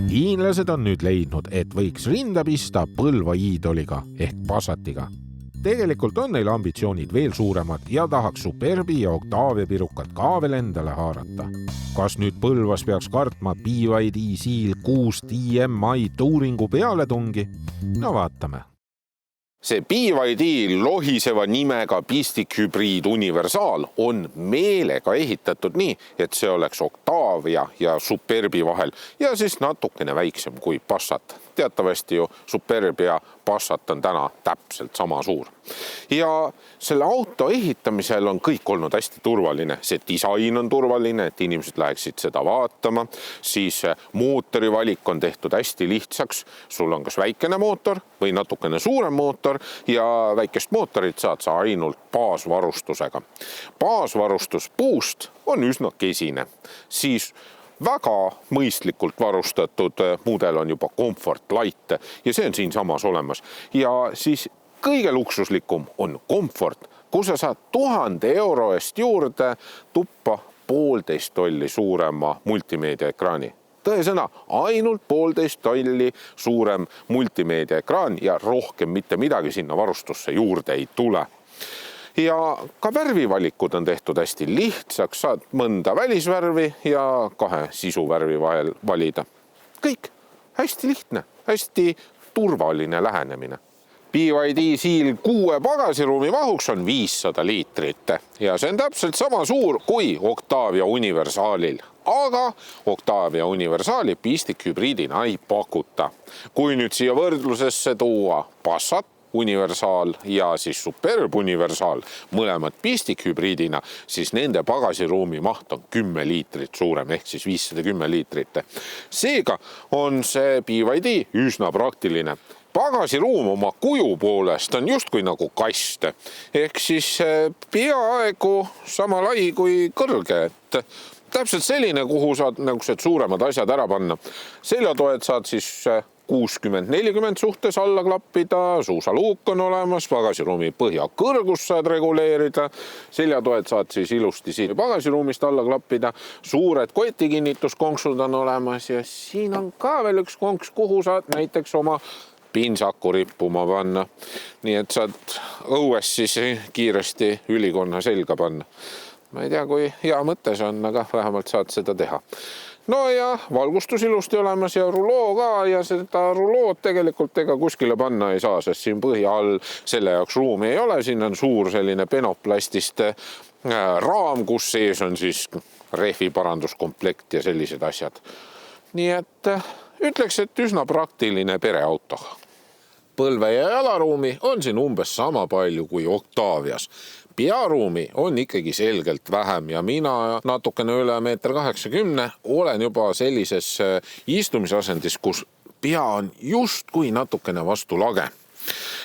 Hiinlased on nüüd leidnud, et võiks rinda pista Põlva iidoliga ehk Passatiga. Tegelikult on neil ambitsioonid veel suuremad ja tahaks Superbi ja Octavia pirukat ka veel endale haarata. Kas nüüd Põlvas peaks kartma BYD Seal 6 DMI Touringu pealetungi? No vaatame. See BYD lohiseva nimega pistikhübriid universaal on meelega ehitatud nii, et see oleks Octavia ja Superbi vahel ja siis natukene väiksem kui Passat. Teatavasti ju Superb ja Passat on täna täpselt sama suur. Ja selle auto ehitamisel on kõik olnud hästi turvaline. See disain on turvaline, et inimesed läheksid seda vaatama. Siis mootori valik on tehtud hästi lihtsaks. Sul on kas väikene mootor või natukene suurem mootor ja väikest mootorit saad sa ainult baasvarustusega. Baasvarustus puust on üsna kesine. Siis väga mõistlikult varustatud mudel on juba Comfort Light ja see on siin samas olemas. Ja siis kõige luksuslikum on Comfort, kus sa saad 1000 euro eest juurde tuppa 1,5 tolli suurema multimeediaekraani. Tõesõna, ainult 1,5 tolli suurem multimeediaekraan ja rohkem mitte midagi sinna varustusse juurde ei tule. Ja ka värvivalikud on tehtud hästi lihtsaks, saad mõnda välisvärvi ja 2 sisuvärvi vahel valida. Kõik hästi lihtne, hästi turvaline lähenemine. BYD Seal 6 pagasiruumi mahuks on 500 liitrit ja see on täpselt sama suur kui Octavia universaalil. Aga Octavia universaali pistikhübriidina ei pakuta. Kui nüüd siia võrdlusesse tuua Passat, universaal ja siis Superb universaal, mõlemad pistikhübriidina, siis nende pagasiruumi maht on 10 liitrit suurem, ehk siis 510 liitrit. Seega on see BYD üsna praktiline. Pagasiruum oma kuju poolest on justkui nagu kast, ehk siis peaaegu sama lai kui kõrge, et täpselt selline, kuhu saad suuremad asjad ära panna. Seljatoed saad siis 60-40 suhtes alla klappida, suusaluuk on olemas, pagasiruumi põhja kõrgus saad reguleerida, seljatoed saad siis ilusti siin pagasiruumist alla klappida, suured kotikinnituskonksud on olemas ja siin on ka veel üks konks, kuhu saad näiteks oma pinsaku rippuma panna. Nii et saad õues siis kiiresti ülikonna selga panna. Ma ei tea, kui hea mõte see on, aga vähemalt saad seda teha. No ja valgustus ilusti olemas ja ruloo ka ja seda rulood tegelikult ega kuskile panna ei saa, sest siin põhja all selle jaoks ruumi ei ole. Siin on suur selline penoplastist raam, kus sees on siis rehvi paranduskomplekt ja sellised asjad. Nii et ütleks, et üsna praktiline pereauto. Põlve ja jalaruumi on siin umbes sama palju kui Octavias. Pearuumi on ikkagi selgelt vähem ja mina natukene üle 1,80 m olen juba sellises istumisasendis, kus pea on justkui natukene vastu lage.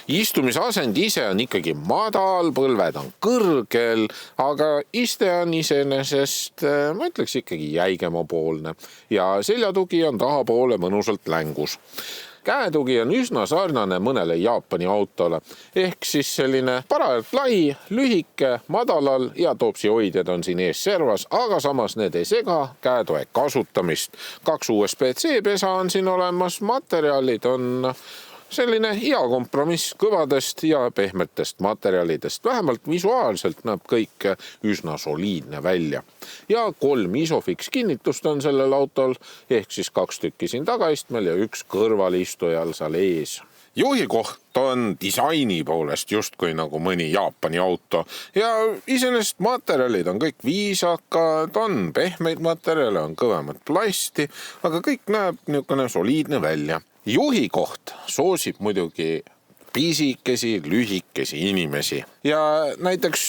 Istumisasend ise on ikkagi madal, põlved on kõrgel, aga iste on iseenesest, ma ütleks ikkagi jäigemapoolne ja seljatugi on tahapoole mõnusalt längus. Käetugi on üsna sarnane mõnele Jaapani autole, ehk siis selline parajalt lai, lühike, madalal ja topsihoidjad on siin ees servas, aga samas need ei sega käetoe kasutamist. 2 USB-C pesa on siin olemas, materjalid on selline hea kompromiss kõvadest ja pehmetest materjalidest. Vähemalt visuaalselt näeb kõik üsna soliidne välja. Ja 3 Isofix kinnitust on sellel autol, ehk siis 2 tükki siin tagaistmel ja 1 kõrvalistujal seal ees. Juhi koht on disaini poolest justkui nagu mõni Jaapani auto ja iseenesest materjalid on kõik viisakad, on pehmeid materjale, on kõvemat plasti, aga kõik näeb niisugune soliidne välja. Juhi koht soosib muidugi pisikesi, lühikesi inimesi. Ja näiteks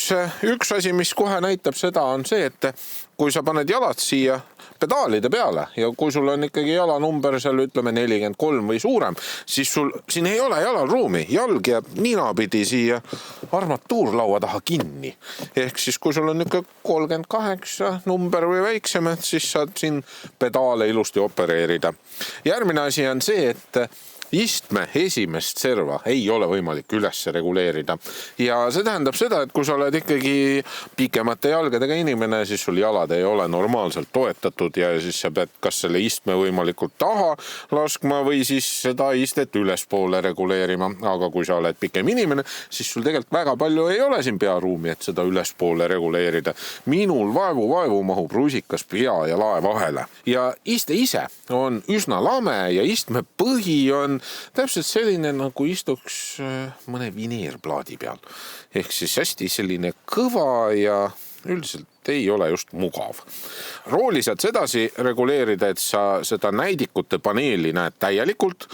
üks asi, mis kohe näitab seda, on see, et kui sa paned jalad siia pedaalide peale ja kui sul on ikkagi jalanumber seal ütleme 43 või suurem, siis sul siin ei ole jalalruumi. Jalg jääb ninapidi siia armatuurlaua taha kinni. Ehk siis kui sul on 38 number või väiksem, siis saad siin pedaale ilusti opereerida. Järgmine asi on see, et istme esimest serva ei ole võimalik üles reguleerida ja see tähendab seda, et kui sa oled ikkagi pikemate jalgadega inimene, siis sul jalad ei ole normaalselt toetatud ja siis sa pead kas selle istme võimalikult taha laskma või siis seda istet ülespoole reguleerima. Aga kui sa oled pikem inimene, siis sul tegelikult väga palju ei ole siin pearuumi, et seda ülespoole reguleerida. Minul vaevu mahub rusikas pea ja lae vahele. Ja iste ise on üsna lame ja istme põhi on täpselt selline, nagu istuks mõne vineerplaadi peal. Ehk siis hästi selline kõva ja üldiselt ei ole just mugav. Rooli saad sedasi reguleerida, et sa seda näidikute paneeli näed täielikult,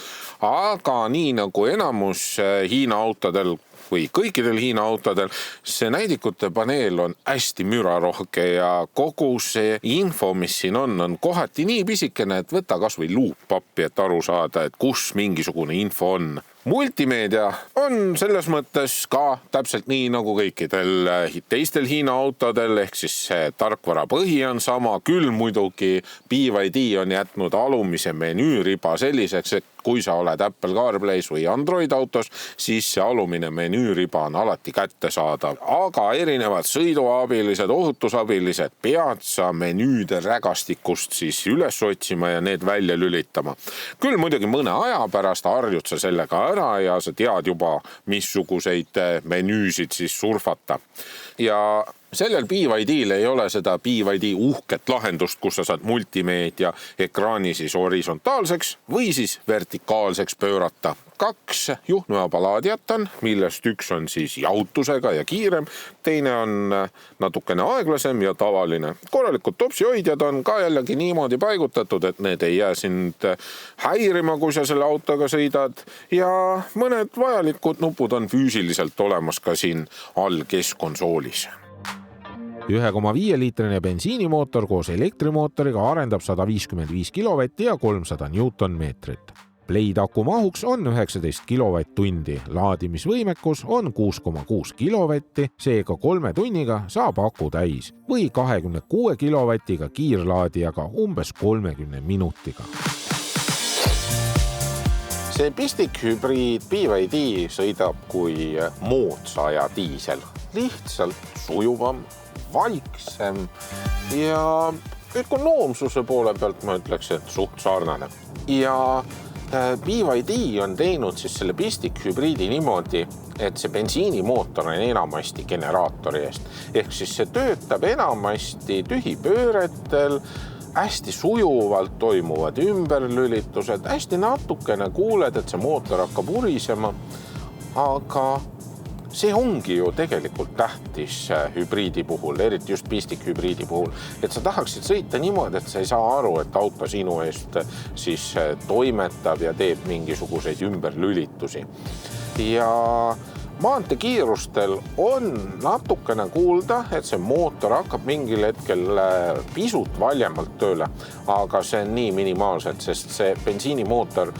aga nii nagu enamus Hiina autodel või kõikidel Hiina autodel, see näidikute paneel on hästi mürarohke ja kogu see info, mis siin on kohati nii pisikene, et võta kas või luuppappi, et aru saada, et kus mingisugune info on. Multimeedia on selles mõttes ka täpselt nii nagu kõikidel teistel Hiina autodel, ehk siis tarkvara põhi on sama, küll muidugi BYD on jätnud alumise menüüriba selliseks, et kui sa oled Apple CarPlays või Android autos, siis see alumine menüüriba on alati kättesaadav. Aga erinevad sõiduabilised, ohutusabilised pead sa menüüde rägastikust siis üles otsima ja need välja lülitama. Küll muidugi mõne aja pärast harjud sa sellega ära ja sa tead juba, missuguseid menüüsid siis surfata. Ja sellel BYD-l ei ole seda BYD uhket lahendust, kus sa saad multimeedia ekraani siis horisontaalseks või siis vertikaalseks pöörata. 2 juhtmepalaadiat on, millest üks on siis jautusega ja kiirem, teine on natukene aeglasem ja tavaline. Korralikud topsihoidjad on ka jällegi niimoodi paigutatud, et need ei jää sind häirima, kui sa selle autoga sõidad ja mõned vajalikud nupud on füüsiliselt olemas ka siin all keskkonsoolis. 1,5 liitrine bensiinimootor koos elektrimootoriga arendab 155 kilovatti ja 300 newtonmeetrit. Blade aku mahuks on 19 kilovatt-tundi, laadimisvõimekus on 6,6 kilovatti, seega 3 tunniga saab aku täis või 26 kilovatiga kiirlaadijaga umbes 30 minutiga. See pistikhübriid BYD sõidab kui moodsa aja diisel. Lihtsalt sujuvam, vaiksem ja ökonoomsuse poole pealt ma ütleks, et suht sarnane. Ja BYD on teinud siis selle pistikhübriidi niimoodi, et see bensiinimootor on enamasti generaatori eest. Ehk siis see töötab enamasti tühipööretel, hästi sujuvalt toimuvad ümberlülitused, hästi natukene kuuled, et see mootor hakkab urisema, aga see ongi ju tegelikult tähtis hübriidi puhul, eriti just pistikhübriidi puhul, et sa tahaksid sõita niimoodi, et sa ei saa aru, et auto sinu eest siis toimetab ja teeb mingisuguseid ümberlülitusi. Ja maanteekiirustel on natukene kuulda, et see mootor hakkab mingil hetkel pisut valjemalt tööle, aga see on nii minimaalselt, sest see bensiinimootor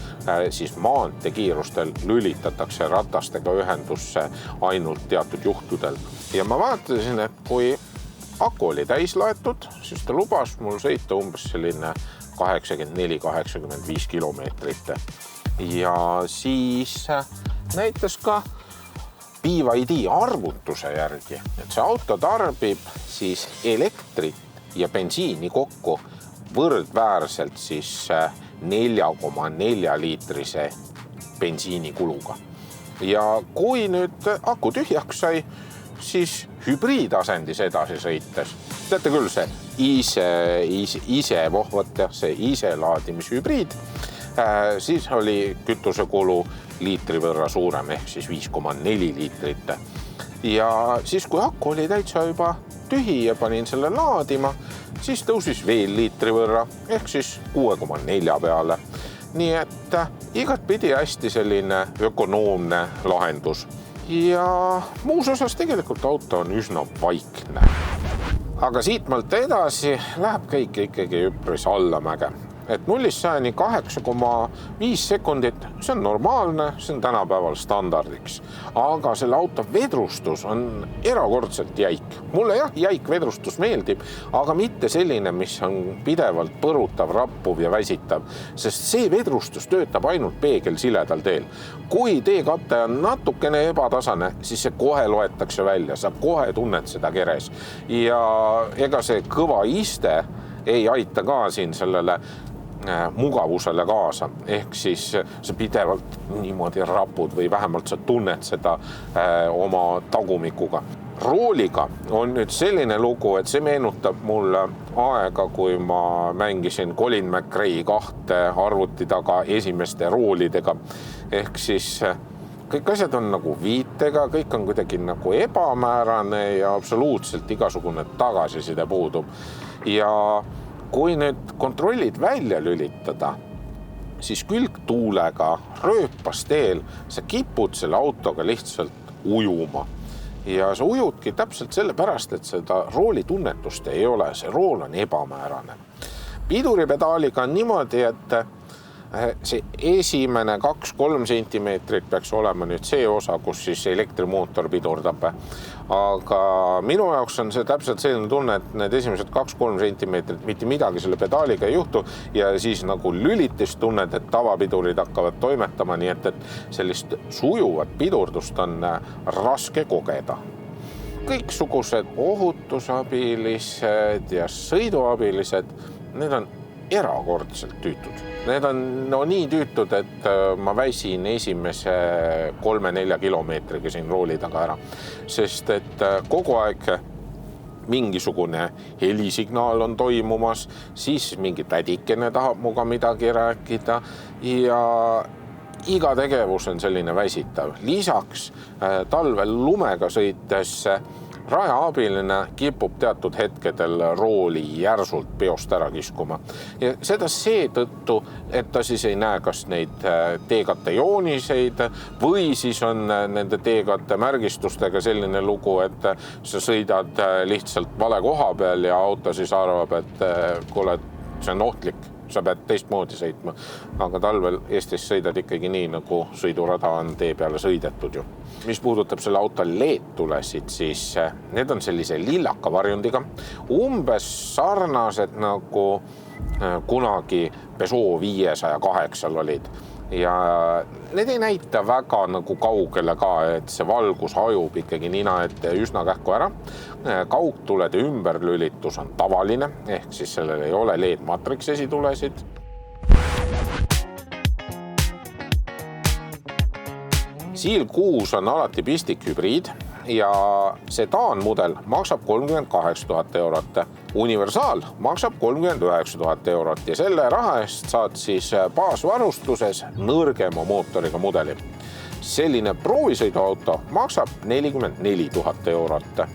siis maanteekiirustel lülitatakse ratastega ühendusse ainult teatud juhtudel. Ja ma vaatasin, et kui aku oli täis laetud, siis ta lubas mul sõita umbes selline 84-85 kilomeetrit. Ja siis näitas ka BYD arvutuse järgi, et see auto tarbib siis elektrit ja bensiini kokku võrdväärselt siis 4,4 liitrise bensiinikuluga. Ja kui nüüd aku tühjaks sai, siis hübriidasendis edasi sõites. Teate küll, see ise laadimishübriid, siis oli kütusekulu liitri võrra suurem, ehk siis 5,4 liitrit. Ja siis, kui aku oli täitsa juba tühi ja panin selle laadima, siis tõusis veel liitri võrra, ehk siis 6,4 peale. Nii et igat pidi hästi selline ökonoomne lahendus. Ja muus osas tegelikult auto on üsna vaikne. Aga siitmalt edasi läheb kõik ikkagi üpris allamäge. et 0-100 8,5 sekundit, see on normaalne, see on tänapäeval standardiks. Aga selle auto vedrustus on erakordselt jäik. Mulle jäik vedrustus meeldib, aga mitte selline, mis on pidevalt põrutav, rappuv ja väsitav, sest see vedrustus töötab ainult peegelsiledal teel. Kui teekate on natukene ebatasane, siis see kohe loetakse välja, sa kohe tunned seda keres. Ja ega see kõva iste ei aita ka siin sellele mugavusele kaasa. Ehk siis sa pidevalt niimoodi rapud või vähemalt sa tunned seda oma tagumikuga. Rooliga on nüüd selline lugu, et see meenutab mulle aega, kui ma mängisin Colin McRae 2 arvuti taga esimeste roolidega. Ehk siis kõik asjad on nagu viitega, kõik on kuidagi nagu ebamäärane ja absoluutselt igasugune tagasiside puudub. Ja kui nüüd kontrollid välja lülitada, siis külgtuulega rööpas teel sa kipud selle autoga lihtsalt ujuma. Ja sa ujudki täpselt selle pärast, et seda rooli tunnetust ei ole, see rool on ebamäärane. Piduripedaaliga on niimoodi, et see esimene 2-3 sentimeetrit peaks olema nüüd see osa, kus siis elektrimootor pidurdab. Aga minu jaoks on see täpselt selline tunne, et need esimesed 2-3 sentimeetrit mitte midagi selle pedaaliga ei juhtu ja siis nagu lülitis tunned, et tavapidurid hakkavad toimetama, nii et sellist sujuvat pidurdust on raske kogeda. Kõiksugused ohutusabilised ja sõiduabilised, need on erakordselt tüütud. Need on nii tüütud, et ma väisin esimese 3-4 kilomeetriga siin rooli taga ära. Sest et kogu aeg mingisugune helisignaal on toimumas, siis mingi tädikene tahab muga midagi rääkida ja iga tegevus on selline väsitav. Lisaks talvel lumega sõites rajaabiline kipub teatud hetkedel rooli järsult peost ära kiskuma. Ja seda seetõttu, et ta siis ei näe kas neid teekatte jooniseid või siis on nende teekatte märgistustega selline lugu, et sa sõidad lihtsalt vale koha peal ja auto siis arvab, et kuule, see on ohtlik. Sa pead teistmoodi sõitma, aga talvel Eestis sõidad ikkagi nii, nagu sõidurada on tee peale sõidetud ju. Mis puudutab selle auto LED-tulesid, siis need on sellise lillaka varjundiga, umbes sarnased nagu kunagi Peugeot 508 olid. Ja need ei näita väga nagu kaugele ka, et see valgus hajub ikkagi nina ette üsna kähku ära. Kaugtulede ümberlülitus on tavaline, ehk siis sellel ei ole LED-matriks esitulesid. Siil 6 on alati pistikhübriid ja sedaan mudel maksab 38 000 eurot. Universaal maksab 39 000 eurot ja selle raha eest saad siis baasvarustuses nõrgema mootoriga mudeli. Selline proovisõiduauto maksab 44 000 eurot.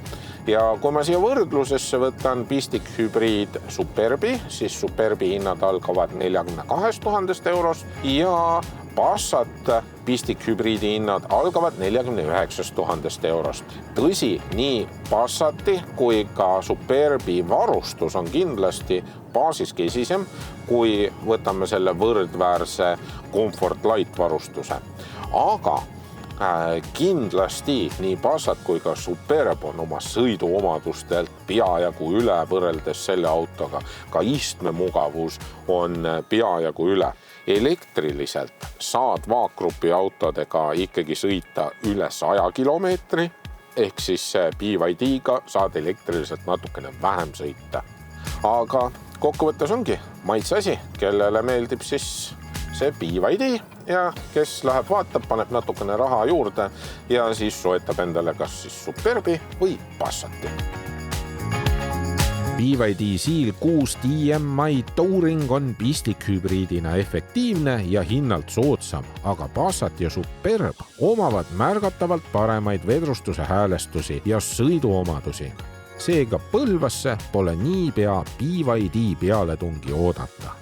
Ja kui ma siia võrdlusesse võtan pistikhübriid Superbi, siis Superbi hinnad algavad 42 000 eurost ja Passat pistikhübriidi hinnad algavad 49 000 eurost. Tõsi, nii Passati kui ka Superbi varustus on kindlasti baasis kesisem, kui võtame selle võrdväärse Comfort Light varustuse. Aga kindlasti nii Passat kui ka Superb on oma sõiduomadustelt peajagu üle võrreldes selle autoga. Ka istmemugavus on peajagu üle. Elektriliselt saad vaakgrupi autodega ikkagi sõita üle 100 kilomeetri, ehk siis BYD-ga saad elektriliselt natukene vähem sõita. Aga kokkuvõttes ongi maitse asi, kellele meeldib siis see BYD ja kes läheb vaatab, paneb natukene raha juurde ja siis soetab endale kas siis Superbi või Passati. BYD Siil 6 DMI Touring on pistikhübriidina efektiivne ja hinnalt soodsam, aga Passat ja Superb omavad märgatavalt paremaid vedrustuse häälestusi ja sõiduomadusi. Seega Põlvasse pole niipea BYD pealetungi oodata.